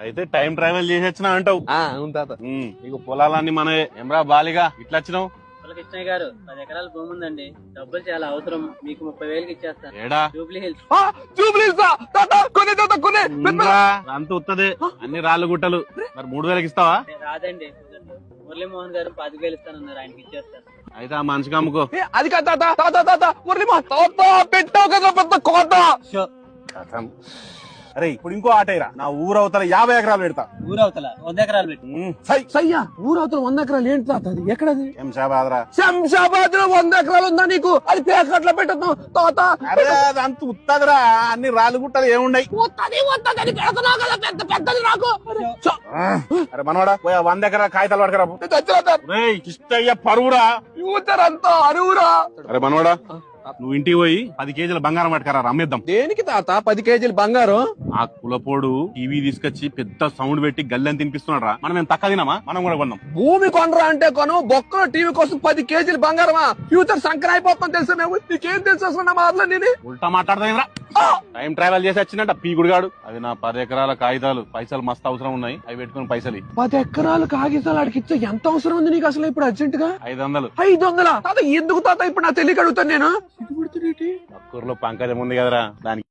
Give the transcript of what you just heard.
అయితే time travel చేసి వచ్చినా అంటావు. అవును తాత. నీకు పొలాలన్నీ మనమే. ఏమ్రా బాలిగా ఇట్లా వచ్చినావు? కృష్ణయ్య గారు 10 ఎకరాల భూమి ఉందండి. డబ్బులు చాలా అవసరం. మీకు 30,000కి ఇచ్చేస్తాను. ఏడా జూబ్లీ హిల్స్. అంత ఉత్తదే, అన్ని రాళ్ళు గుట్టలు. మరి 3,000కి ఇస్తావా? రాదండి, మురళీమోహన్ గారు 25,000 ఇస్తానన్నారు, ఆయనకి ఇచ్చేస్తాను. అయితే ఆ మనిషికి అమ్ముకో. అది కాదు తాత. తాత తాత మురళీమోహన్ తాత పెట్టావు కదా పెద్ద కోత. అరే ఇప్పుడు ఇంకో ఆటైరా, నా ఊరవతల 50 ఎకరాలు పెడతా. ఊరవతల 100 ఎకరాలు పెట్టి. సయ్యా ఊరవతల 100 ఎకరాలు ఏంటి తాత? అది ఎక్కడది? శంషాబాద్ లో 100 ఎకరాలు ఉందా నీకు? అది పేకట్ల పెట్టదు తాత. అరే అది అంత ఉత్తదిరా, అన్ని రాళ్ళు గుట్టలు ఏముండయి. వత్తది పెడుతున్నావు కదా పెద్ద పెద్దది నాకు. అరే మనవాడా పోయి 100 ఎకరాల కాగితాలు పడకరా. ఇష్టయ్య పరువురా. యూతరంతా అరువురా. అరే మనవాడా, నువ్వు ఇంటికి పోయి 10 కేజీల బంగారం పట్టుకరా, అమ్మేద్దాం. దేనికి తాత 10 కేజీలు బంగారం? ఆ కులపోడు టీవీ తీసుకొచ్చి పెద్ద సౌండ్ పెట్టి గల్లని తినిపిస్తున్నాడు రా. మనం ఏం తక్కువ తినామా? మనం కూడా కొన్నాం. భూమి కొనరా అంటే కొను, బొక్కలో టీవీ కోసం 10 కేజీలు బంగారమా? ఫ్యూచర్ సంక్ర అయిపోతాం తెలుసా మేము. నీకేం తెలుసు అసలు నా మాటలో? నేను ఉల్టా మాట్లాడదా? టైం ట్రావెల్ చేసి వచ్చినట్ట పీగుడుగాడు. అది నా 10 ఎకరాల కాగితాలు, పైసలు మస్తు అవసరం ఉన్నాయి, అవి పెట్టుకుని పైసలు 10 ఎకరాలు కాగితాలు అడిగి ఇచ్చా. ఎంత అవసరం ఉంది నీకు అసలు ఇప్పుడు అర్జెంట్ గా? 500. 500 తాత? ఎందుకు తాత? ఇప్పుడు నా తెలియక అడుగుతాను నేను. పక్కూర్లో పంకజం ఉంది కదరా, దానికి